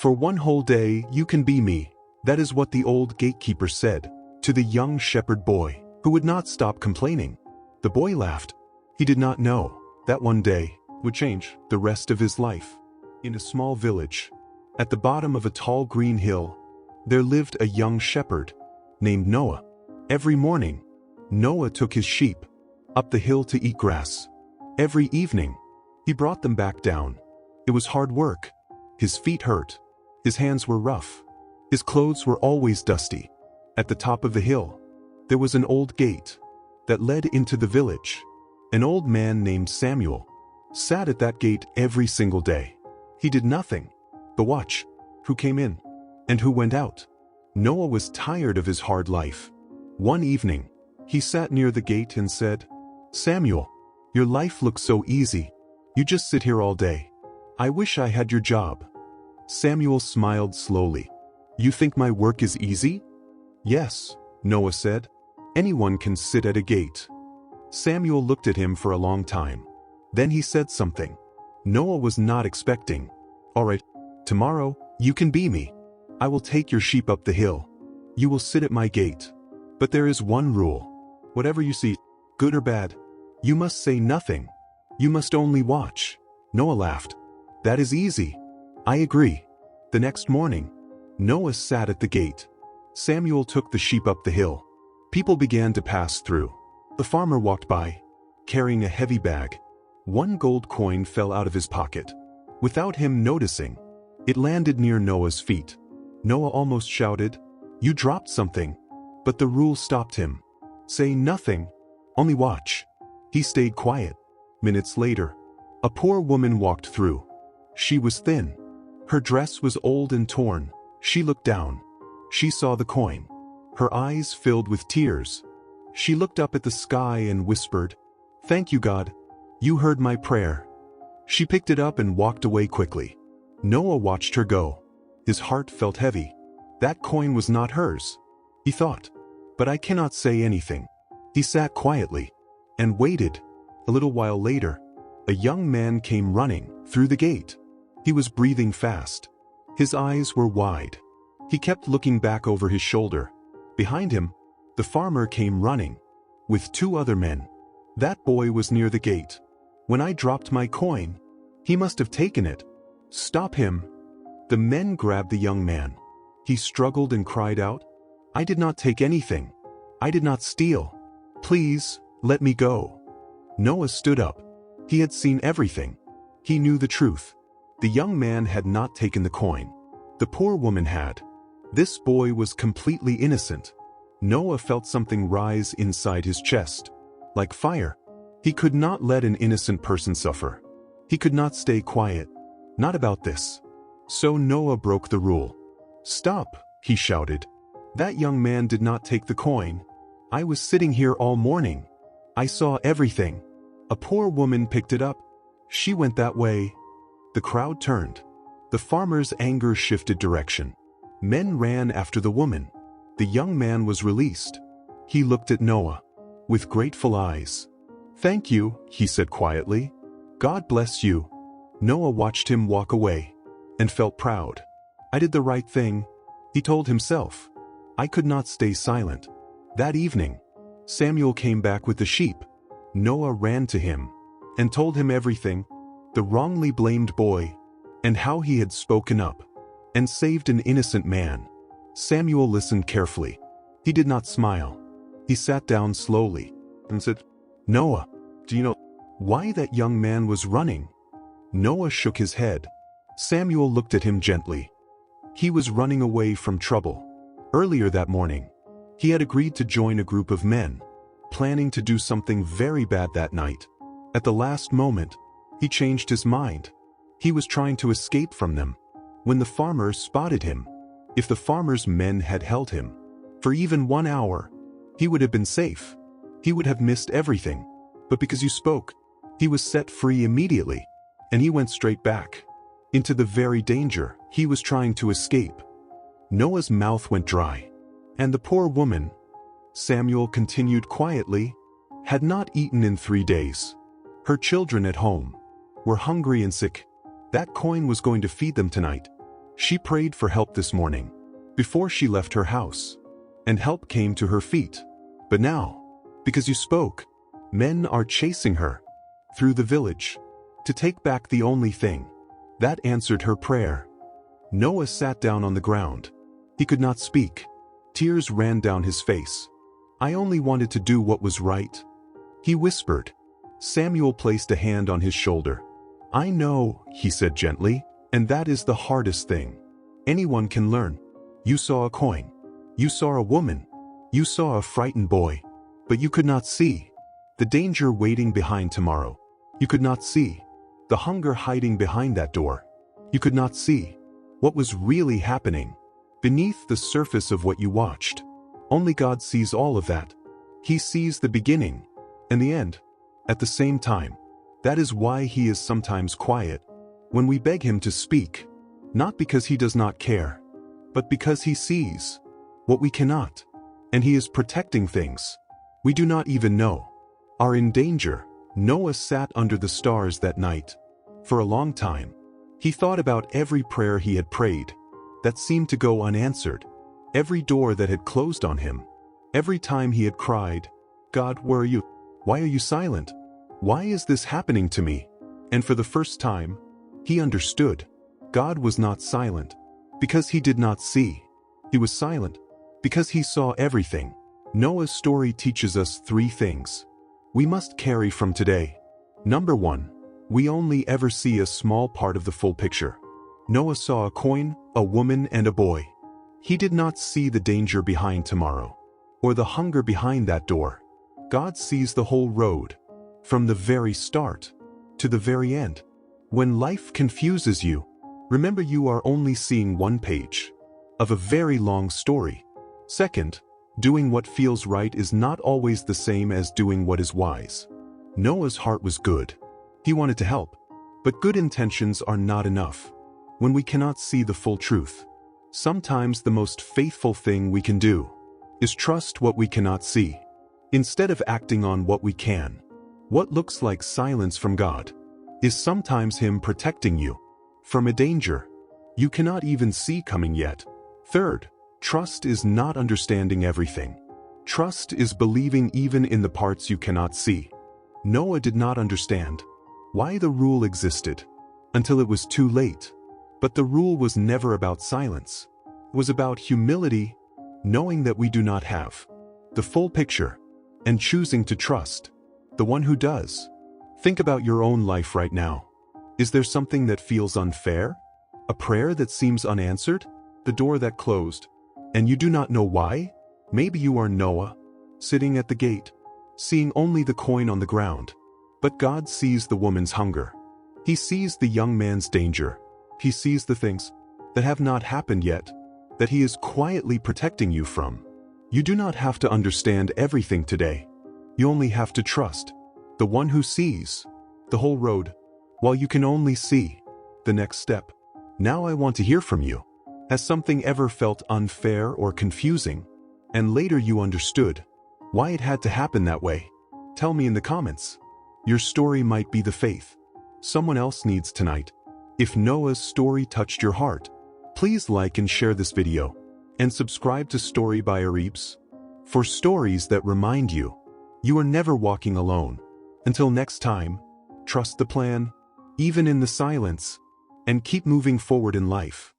For one whole day you can be me. That is what the old gatekeeper said to the young shepherd boy, who would not stop complaining. The boy laughed. He did not know that one day would change the rest of his life. In a small village, at the bottom of a tall green hill, there lived a young shepherd named Noah. Every morning, Noah took his sheep up the hill to eat grass. Every evening, he brought them back down. It was hard work. His feet hurt. His hands were rough. His clothes were always dusty. At the top of the hill, there was an old gate that led into the village. An old man named Samuel sat at that gate every single day. He did nothing but watch who came in and who went out. Noah was tired of his hard life. One evening, he sat near the gate and said, "Samuel, your life looks so easy. You just sit here all day. I wish I had your job." Samuel smiled slowly. "You think my work is easy?" "Yes," Noah said. "Anyone can sit at a gate." Samuel looked at him for a long time. Then he said something Noah was not expecting. "All right, tomorrow, you can be me. I will take your sheep up the hill. You will sit at my gate. But there is one rule. Whatever you see, good or bad, you must say nothing. You must only watch." Noah laughed. "That is easy. I agree." The next morning, Noah sat at the gate. Samuel took the sheep up the hill. People began to pass through. The farmer walked by, carrying a heavy bag. One gold coin fell out of his pocket. Without him noticing, it landed near Noah's feet. Noah almost shouted, "You dropped something." But the rule stopped him. "Say nothing, only watch." He stayed quiet. Minutes later, a poor woman walked through. She was thin. Her dress was old and torn. She looked down. She saw the coin. Her eyes filled with tears. She looked up at the sky and whispered, "Thank you, God. You heard my prayer." She picked it up and walked away quickly. Noah watched her go. His heart felt heavy. That coin was not hers. He thought, "But I cannot say anything." He sat quietly and waited. A little while later, a young man came running through the gate. He was breathing fast. His eyes were wide. He kept looking back over his shoulder. Behind him, the farmer came running with two other men. That boy was near the gate. "When I dropped my coin, he must have taken it. Stop him." The men grabbed the young man. He struggled and cried out, "I did not take anything. I did not steal. Please, let me go." Noah stood up. He had seen everything. He knew the truth. The young man had not taken the coin. The poor woman had. This boy was completely innocent. Noah felt something rise inside his chest. Like fire. He could not let an innocent person suffer. He could not stay quiet. Not about this. So Noah broke the rule. "Stop," he shouted. "That young man did not take the coin. I was sitting here all morning. I saw everything. A poor woman picked it up. She went that way." The crowd turned. The farmer's anger shifted direction. Men ran after the woman. The young man was released. He looked at Noah with grateful eyes. "Thank you," he said quietly. "God bless you." Noah watched him walk away and felt proud. "I did the right thing," he told himself. "I could not stay silent." That evening, Samuel came back with the sheep. Noah ran to him and told him everything, the wrongly blamed boy, and how he had spoken up and saved an innocent man. Samuel listened carefully. He did not smile. He sat down slowly and said, "Noah, do you know why that young man was running?" Noah shook his head. Samuel looked at him gently. He was running away from trouble. Earlier that morning, he had agreed to join a group of men, planning to do something very bad that night. At the last moment, he changed his mind. He was trying to escape from them when the farmer spotted him. If the farmer's men had held him for even 1 hour, he would have been safe. He would have missed everything. But because you spoke, he was set free immediately, and he went straight back into the very danger he was trying to escape. Noah's mouth went dry. And the poor woman, Samuel continued quietly, had not eaten in 3 days. Her children at home were hungry and sick. That coin was going to feed them tonight. She prayed for help this morning, before she left her house, and help came to her feet. But now, because you spoke, men are chasing her through the village to take back the only thing that answered her prayer. Noah sat down on the ground. He could not speak. Tears ran down his face. I only wanted to do what was right, he whispered. Samuel placed a hand on his shoulder. I know, he said gently, and that is the hardest thing. Anyone can learn. You saw a coin. You saw a woman. You saw a frightened boy. But you could not see the danger waiting behind tomorrow. You could not see the hunger hiding behind that door. You could not see what was really happening beneath the surface of what you watched. Only God sees all of that. He sees the beginning and the end at the same time. That is why he is sometimes quiet when we beg him to speak, not because he does not care, but because he sees what we cannot, and he is protecting things we do not even know are in danger. Noah sat under the stars that night. For a long time, he thought about every prayer he had prayed that seemed to go unanswered, every door that had closed on him, every time he had cried, God, where are you? Why are you silent? Why is this happening to me? And for the first time, he understood. God was not silent because he did not see. He was silent because he saw everything. Noah's story teaches us three things we must carry from today. Number one, we only ever see a small part of the full picture. Noah saw a coin, a woman, and a boy. He did not see the danger behind tomorrow, or the hunger behind that door. God sees the whole road, from the very start to the very end. When life confuses you, remember you are only seeing one page of a very long story. Second, doing what feels right is not always the same as doing what is wise. Noah's heart was good. He wanted to help, but good intentions are not enough when we cannot see the full truth. Sometimes the most faithful thing we can do is trust what we cannot see, instead of acting on what we can. What looks like silence from God is sometimes him protecting you from a danger you cannot even see coming yet. Third, trust is not understanding everything. Trust is believing even in the parts you cannot see. Noah did not understand why the rule existed until it was too late. But the rule was never about silence. It was about humility, knowing that we do not have the full picture, and choosing to trust the one who does. Think about your own life right now. Is there something that feels unfair? A prayer that seems unanswered? The door that closed, and you do not know why? Maybe you are Noah, sitting at the gate, seeing only the coin on the ground. But God sees the woman's hunger. He sees the young man's danger. He sees the things that have not happened yet, that he is quietly protecting you from. You do not have to understand everything today. You only have to trust the one who sees the whole road, while you can only see the next step. Now I want to hear from you. Has something ever felt unfair or confusing, and later you understood why it had to happen that way? Tell me in the comments. Your story might be the faith someone else needs tonight. If Noah's story touched your heart, please like and share this video, and subscribe to Story by Aribs for stories that remind you you are never walking alone. Until next time, trust the plan, even in the silence, and keep moving forward in life.